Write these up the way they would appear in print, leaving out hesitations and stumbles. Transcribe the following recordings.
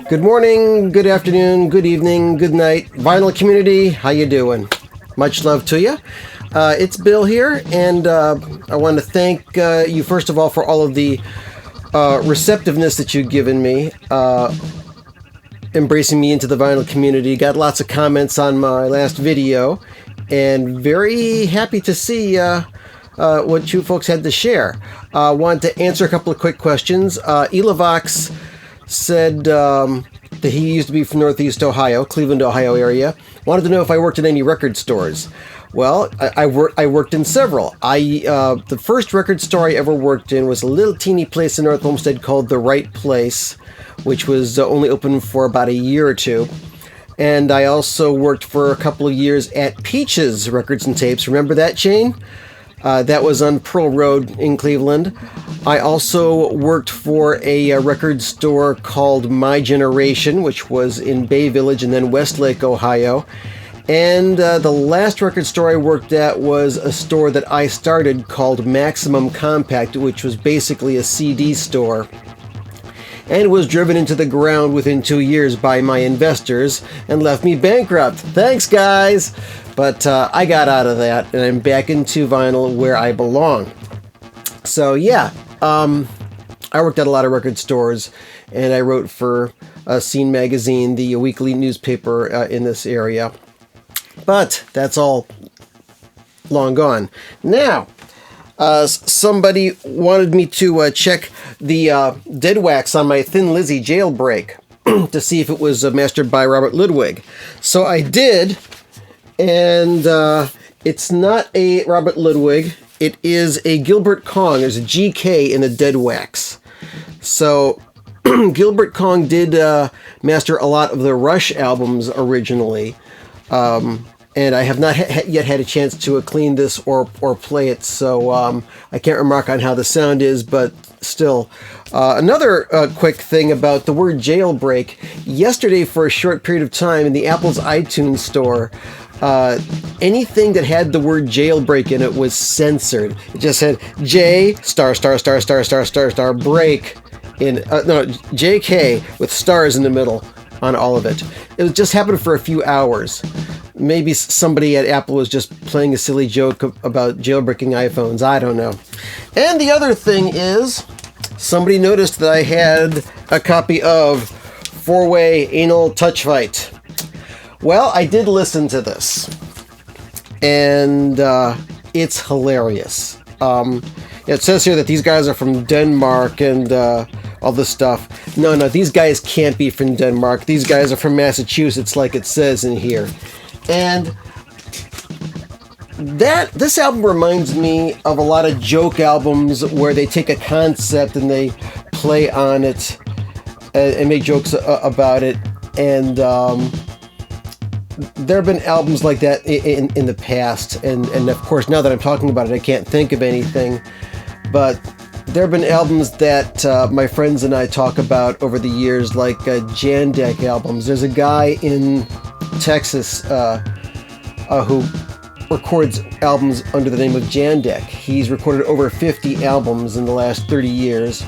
Good morning, good afternoon, good evening, good night, vinyl community. How you doing? Much love to you. It's Bill here, and I want to thank you first of all for all of the receptiveness that you've given me, embracing me into the vinyl community. Got lots of comments on my last video, and very happy to see what you folks had to share. Want to answer a couple of quick questions. Elavox said that he used to be from Northeast Ohio, Cleveland, Ohio area. Wanted to know if I worked in any record stores. Well, I worked in several. The first record store I ever worked in was a little teeny place in North Homestead called The Right Place, which was only open for about a year or two. And I also worked for a couple of years at Peaches Records and Tapes. Remember that chain? That was on Pearl Road in Cleveland. I also worked for a record store called My Generation, which was in Bay Village and then Westlake, Ohio. And the last record store I worked at was a store that I started called Maximum Compact, which was basically a CD store, and was driven into the ground within 2 years by my investors and left me bankrupt. Thanks, guys! But I got out of that, and I'm back into vinyl where I belong. So yeah, I worked at a lot of record stores, and I wrote for Scene Magazine, the weekly newspaper in this area. But that's all long gone. Now, somebody wanted me to check the dead wax on my Thin Lizzy jailbreak to see if it was mastered by Robert Ludwig. So I did. And it's not a Robert Ludwig. It is a Gilbert Kong. There's a GK in the dead wax. So Gilbert Kong did master a lot of the Rush albums originally. And I have not yet had a chance to clean this or play it. So I can't remark on how the sound is, but still. Another quick thing about the word jailbreak. Yesterday, for a short period of time in the Apple's iTunes store, anything that had the word jailbreak in it was censored. It just said J star break in JK with stars in the middle on all of it. It just happened for a few hours. Maybe somebody at Apple was just playing a silly joke about jailbreaking iPhones. I don't know. And the other thing is, somebody noticed that I had a copy of Four-Way Anal Touch Fight. Well, I did listen to this, and it's hilarious. It says here that these guys are from Denmark and all this stuff. No, these guys can't be from Denmark. These guys are from Massachusetts, like it says in here. And this album reminds me of a lot of joke albums where they take a concept and they play on it and make jokes about it. And there have been albums like that in the past, and of course now that I'm talking about it I can't think of anything, but there have been albums that my friends and I talk about over the years, like Jandek albums. There's a guy in Texas who records albums under the name of Jandek. He's recorded over 50 albums in the last 30 years.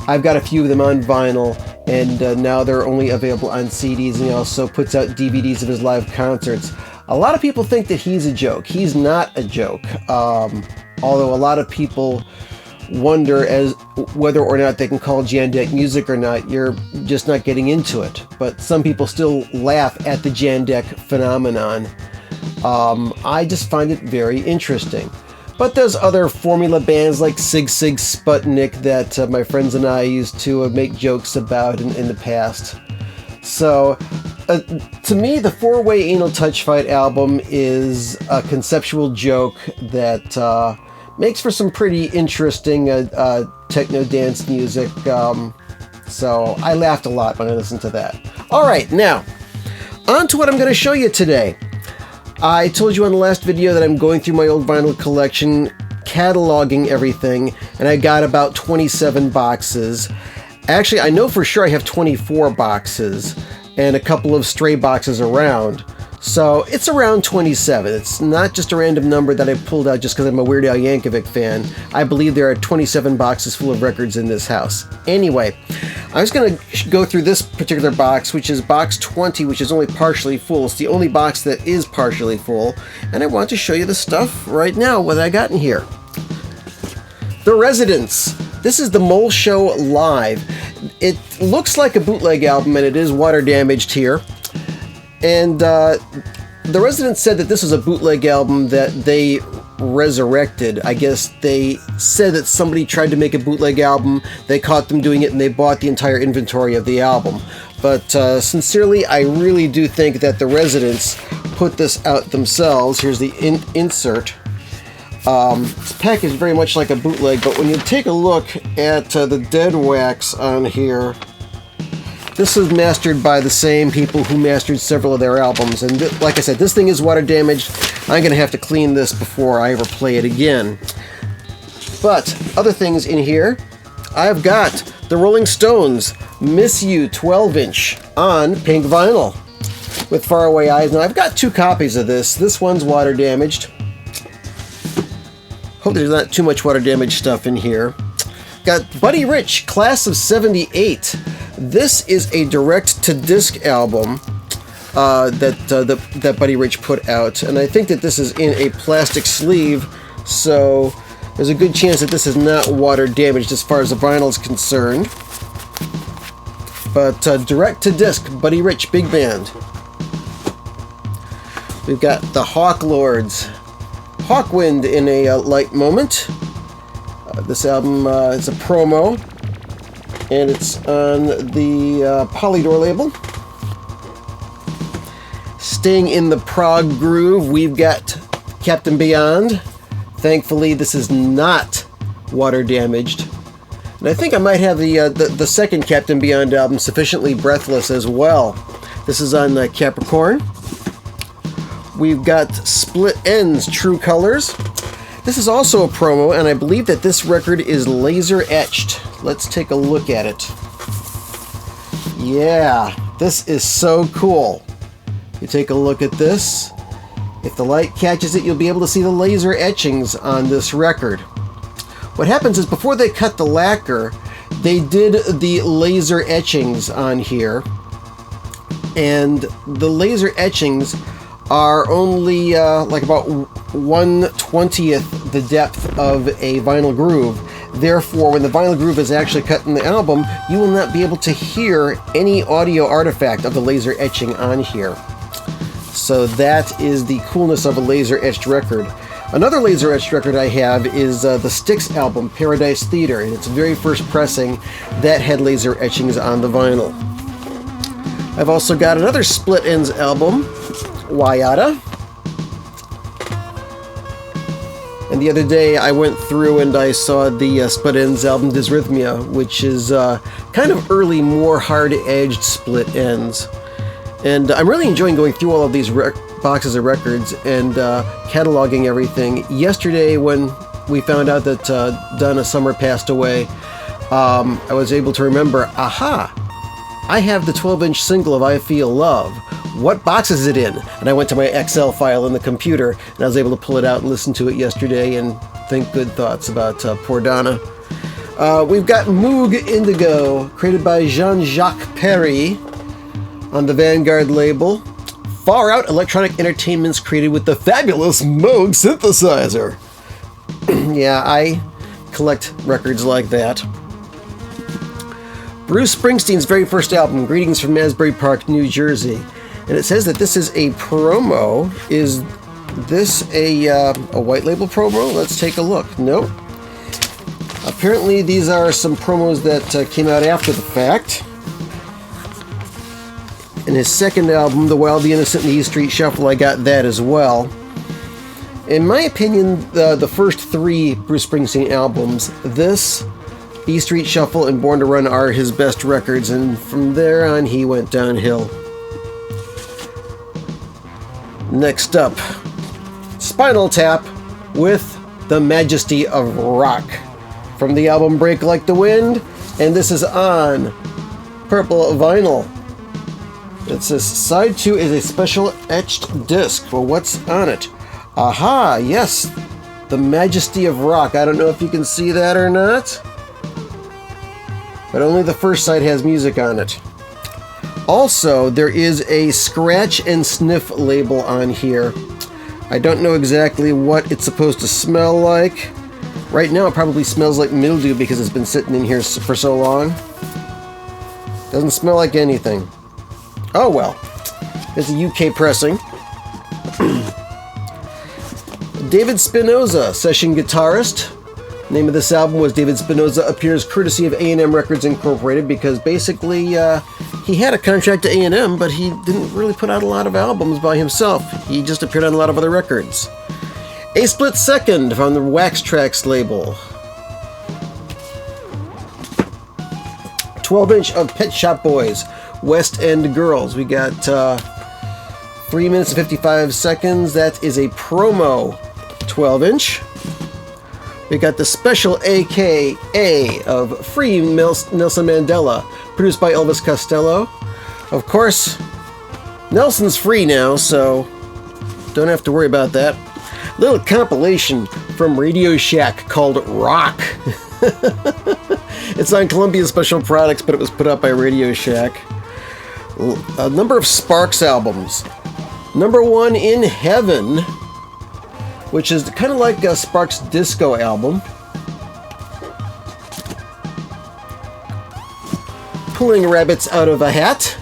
I've got a few of them on vinyl, and now they're only available on CDs, and he also puts out DVDs of his live concerts. A lot of people think that he's a joke. He's not a joke, although a lot of people wonder as whether or not they can call Jandek music or not. You're just not getting into it. But some people still laugh at the Jandek phenomenon. I just find it very interesting. But there's other formula bands like Sig Sig Sputnik that my friends and I used to make jokes about in the past. So, to me, the Four-Way Anal Touch Fight album is a conceptual joke that makes for some pretty interesting techno dance music. So I laughed a lot when I listened to that. All right, now, on to what I'm going to show you today. I told you on the last video that I'm going through my old vinyl collection, cataloging everything, and I got about 27 boxes. Actually, I know for sure I have 24 boxes and a couple of stray boxes around. So it's around 27. It's not just a random number that I pulled out just because I'm a Weird Al Yankovic fan. I believe there are 27 boxes full of records in this house. Anyway, I was going to go through this particular box, which is box 20, which is only partially full. It's the only box that is partially full, and I want to show you the stuff right now, what I got in here. The Residents. This is the Mole Show Live. It looks like a bootleg album, and it is water damaged here. And the Residents said that this was a bootleg album that they resurrected. I guess they said that somebody tried to make a bootleg album, they caught them doing it, and they bought the entire inventory of the album. But sincerely, I really do think that the Residents put this out themselves. Here's the insert. It's packaged very much like a bootleg, but when you take a look at the dead wax on here, this was mastered by the same people who mastered several of their albums. And like I said, this thing is water damaged. I'm going to have to clean this before I ever play it again. But other things in here, I've got the Rolling Stones Miss You 12-inch on pink vinyl with Faraway Eyes. Now, I've got 2 copies of this. This one's water damaged. Hope there's not too much water damage stuff in here. Got Buddy Rich, Class of 78. This is a direct-to-disc album that Buddy Rich put out, and I think that this is in a plastic sleeve, so there's a good chance that this is not water damaged as far as the vinyl is concerned. But direct-to-disc, Buddy Rich, big band. We've got the Hawk Lords. Hawkwind in a light moment. This album is a promo, and it's on the Polydor label. Staying in the prog groove, we've got Captain Beyond. Thankfully, this is not water damaged. And I think I might have the second Captain Beyond album, Sufficiently Breathless, as well. This is on Capricorn. We've got Split Ends, True Colors. This is also a promo, and I believe that this record is laser etched. Let's take a look at it. Yeah, this is so cool. You take a look at this. If the light catches it, you'll be able to see the laser etchings on this record. What happens is before they cut the lacquer, they did the laser etchings on here, and the laser etchings are only like about 1/20th the depth of a vinyl groove. Therefore, when the vinyl groove is actually cut in the album, you will not be able to hear any audio artifact of the laser etching on here. So that is the coolness of a laser etched record. Another laser etched record I have is the Styx album, Paradise Theater, in its very first pressing that had laser etchings on the vinyl. I've also got another Split Ends album, Wayada. And the other day I went through and I saw the Split Ends album, Dysrhythmia, which is kind of early, more hard-edged Split Ends. And I'm really enjoying going through all of these boxes of records and cataloging everything. Yesterday, when we found out that Donna Summer passed away, I was able to remember, aha, I have the 12-inch single of I Feel Love. What box is it in? And I went to my Excel file in the computer, and I was able to pull it out and listen to it yesterday and think good thoughts about poor Donna. We've got Moog Indigo, created by Jean-Jacques Perry on the Vanguard label. Far Out Electronic Entertainment's created with the fabulous Moog synthesizer. Yeah, I collect records like that. Bruce Springsteen's very first album, Greetings from Asbury Park, New Jersey. And it says that this is a promo. Is this a white label promo? Let's take a look. Nope. Apparently these are some promos that came out after the fact. In his second album, The Wild, the Innocent, and the E Street Shuffle, I got that as well. In my opinion, the first 3 Bruce Springsteen albums, this, E Street Shuffle, and Born to Run are his best records, and from there on he went downhill. Next up, Spinal Tap with The Majesty of Rock from the album Break Like the Wind, and this is on purple vinyl. It says side 2 is a special etched disc. Well, what's on it? Aha, yes, The Majesty of Rock. I don't know if you can see that or not, but only the first side has music on it. Also, there is a scratch and sniff label on here. I don't know exactly what it's supposed to smell like. Right now it probably smells like mildew because it's been sitting in here for so long. Doesn't smell like anything. Oh well. It's a UK pressing. David Spinoza, session guitarist. Name of this album was David Spinoza Appears, courtesy of A&M Records Incorporated, because basically he had a contract to A&M, but he didn't really put out a lot of albums by himself. He just appeared on a lot of other records. A Split Second from the Wax Trax label. 12-inch of Pet Shop Boys, West End Girls. We got 3 minutes and 55 seconds. That is a promo 12-inch. We got the special AKA of Free Nelson Mandela, produced by Elvis Costello. Of course, Nelson's free now, so don't have to worry about that. Little compilation from Radio Shack called Rock. It's on Columbia Special Products, but it was put out by Radio Shack. A number of Sparks albums. Number 1 in Heaven, which is kind of like a Sparks disco album. Pulling Rabbits Out of a Hat.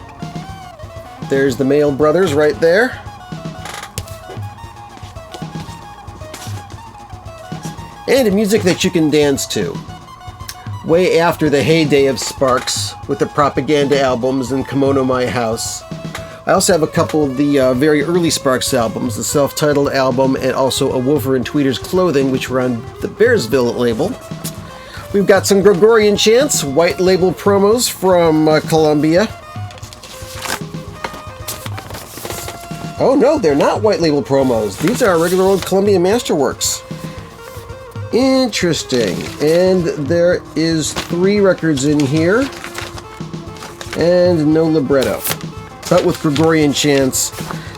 There's the Mail Brothers right there. And music that you can dance to. Way after the heyday of Sparks, with the propaganda albums and Kimono My House. I also have a couple of the very early Sparks albums, the self-titled album and also A Wolfer in Tweeter's Clothing, which were on the Bearsville label. We've got some Gregorian chants, white label promos from Columbia. Oh no, they're not white label promos. These are regular old Columbia Masterworks. Interesting. And there is 3 records in here. And no libretto. But with Gregorian chants,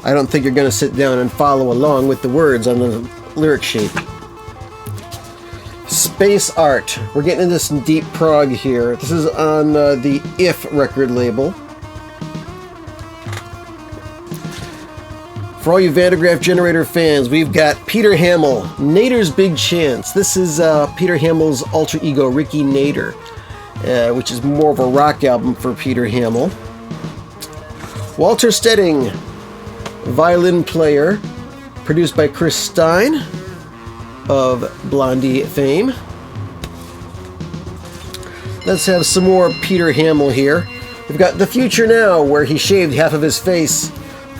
I don't think you're going to sit down and follow along with the words on the lyric sheet. Space Art. We're getting into some deep prog here. This is on the If record label. For all you Vandergraaf Generator fans, we've got Peter Hamill, Nader's Big Chance. This is Peter Hamill's alter ego, Ricky Nader, which is more of a rock album for Peter Hamill. Walter Stedding, violin player, produced by Chris Stein of Blondie fame. Let's have some more Peter Hamill here. We've got The Future Now, where he shaved half of his face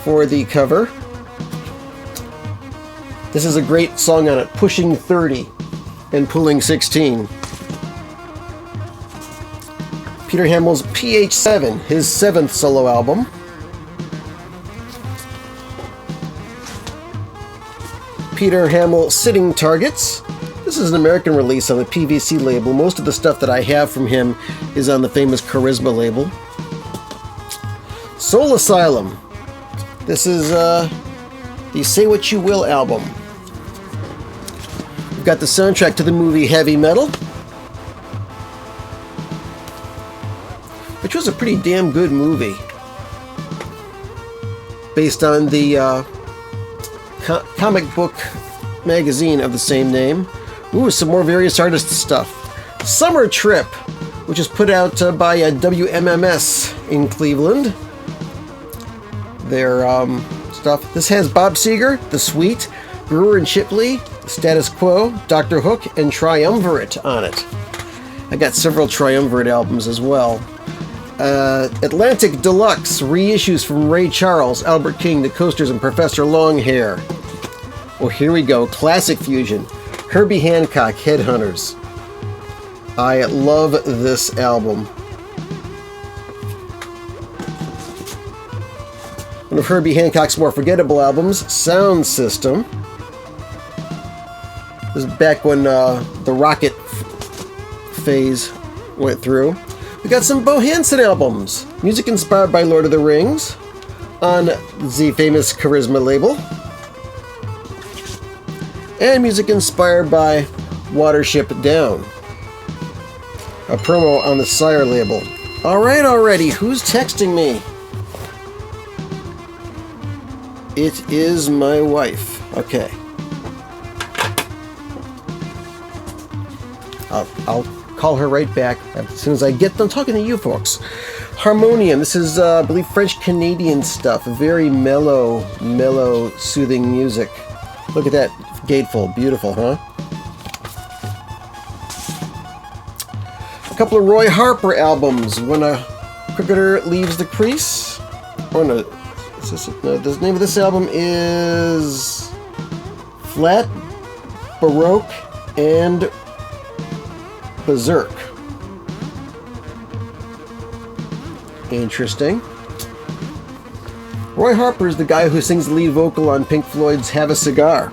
for the cover. This is a great song on it, Pushing 30 and Pulling 16. Peter Hamill's PH7, his 7th solo album. Peter Hamill Sitting Targets. This is an American release on the PVC label. Most of the stuff that I have from him is on the famous Charisma label. Soul Asylum. This is the Say What You Will album. We've got the soundtrack to the movie Heavy Metal, which was a pretty damn good movie, based on the comic book magazine of the same name. Ooh, some more various artist stuff. Summer Trip, which is put out by WMMS in Cleveland. Their stuff. This has Bob Seger, The Sweet, Brewer and Shipley, Status Quo, Dr. Hook, and Triumvirate on it. I got several Triumvirate albums as well. Atlantic Deluxe, reissues from Ray Charles, Albert King, The Coasters, and Professor Longhair. Well, here we go. Classic Fusion. Herbie Hancock, Headhunters. I love this album. One of Herbie Hancock's more forgettable albums, Sound System. This is back when the rocket phase went through. We got some Bo Hansen albums. Music inspired by Lord of the Rings on the famous Charisma label. And music inspired by Watership Down. a promo on the Sire label. Alright already, who's texting me? It is my wife. Okay. I'll call her right back as soon as I get done talking to you folks. Harmonium. This is, I believe, French-Canadian stuff. Very mellow, soothing music. Look at that gatefold. Beautiful, huh? A couple of Roy Harper albums. When a Cricketer Leaves the Crease. Or no, the name of this album is Flat, Baroque, and Berserk. Interesting. Roy Harper is the guy who sings the lead vocal on Pink Floyd's Have a Cigar.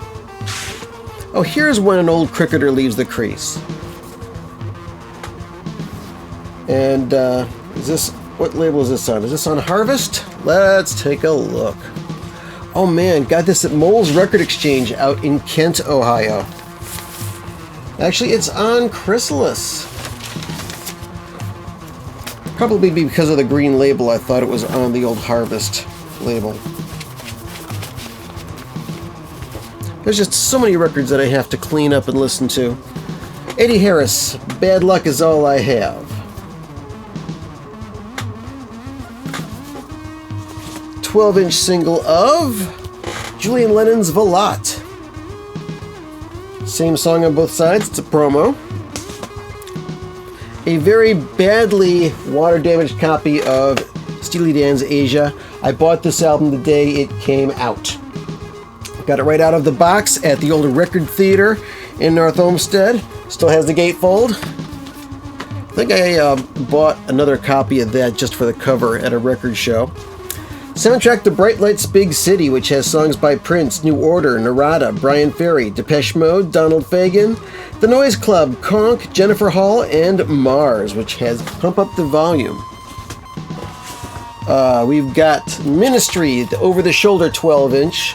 Oh, here's When an Old Cricketer Leaves the Crease. And, is this... what label is this on? Is this on Harvest? Let's take a look. Oh man, got this at Mole's Record Exchange out in Kent, Ohio. Actually, it's on Chrysalis. Probably because of the green label, I thought it was on the old Harvest label. There's just so many records that I have to clean up and listen to. Eddie Harris, Bad Luck Is All I Have. 12-inch single of Julian Lennon's Velotte. Same song on both sides, it's a promo. A very badly water-damaged copy of Steely Dan's Asia. I bought this album the day it came out. Got it right out of the box at the old Record Theater in North Olmsted. Still has the gatefold. I think I bought another copy of that just for the cover at a record show. Soundtrack to Bright Lights Big City, which has songs by Prince, New Order, Narada, Brian Ferry, Depeche Mode, Donald Fagen, The Noise Club, Conk, Jennifer Hall, and Mars, which has Pump Up the Volume. We've got Ministry, the over-the-shoulder 12-inch.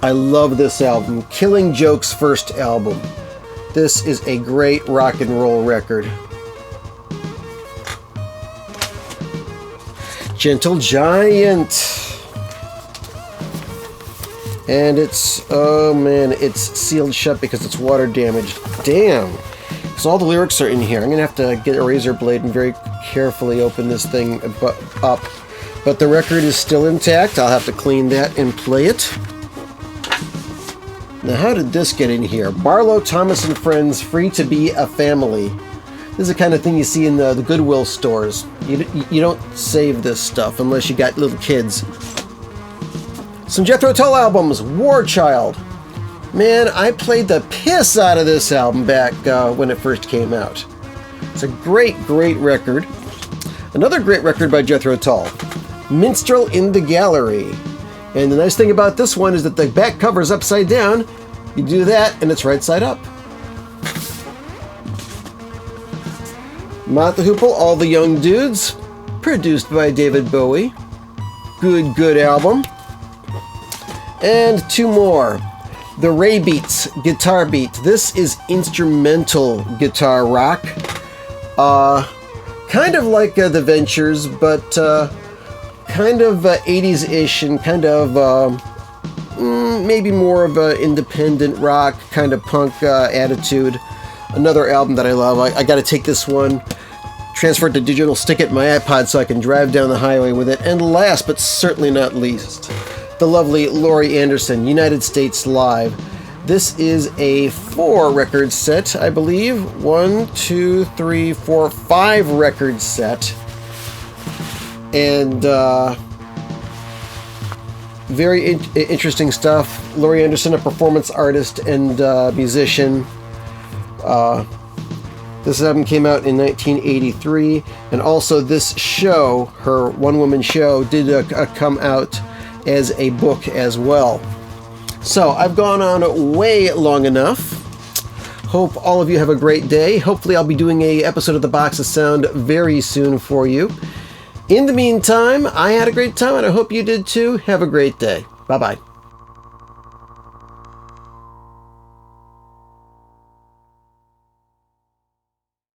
I love this album. Killing Joke's first album. This is a great rock and roll record. Gentle Giant. And it's, oh man, it's sealed shut because it's water damaged. Damn. Because all the lyrics are in here. I'm going to have to get a razor blade and very carefully open this thing up. But the record is still intact. I'll have to clean that and play it. Now, how did this get in here? Barlow, Thomas and Friends, Free to Be a Family. This is the kind of thing you see in the Goodwill stores. You don't save this stuff unless you got little kids. Some Jethro Tull albums. War Child. Man, I played the piss out of this album back when it first came out. It's a great, great record. Another great record by Jethro Tull. Minstrel in the Gallery. And the nice thing about this one is that the back cover is upside down. You do that and it's right side up. Mott the Hoople, All the Young Dudes, produced by David Bowie. Good album. And two more. The Ray Beats, Guitar Beat. This is instrumental guitar rock. Kind of like The Ventures, but kind of 80s-ish and kind of maybe more of an independent rock, kind of punk attitude. Another album that I love. I got to take this one, transfer it to digital, stick it in my iPod so I can drive down the highway with it. And last but certainly not least, the lovely Laurie Anderson, United States Live. This is a 4-record set, I believe. 1, 2, 3, 4, 5 record set. And very interesting stuff. Laurie Anderson, a performance artist and musician. This album came out in 1983, and also this show, her one-woman show, did come out as a book as well. So I've gone on way long enough. Hope all of you have a great day. Hopefully I'll be doing an episode of The Box of Sound very soon for you. In the meantime, I had a great time, and I hope you did too. Have a great day. Bye-bye.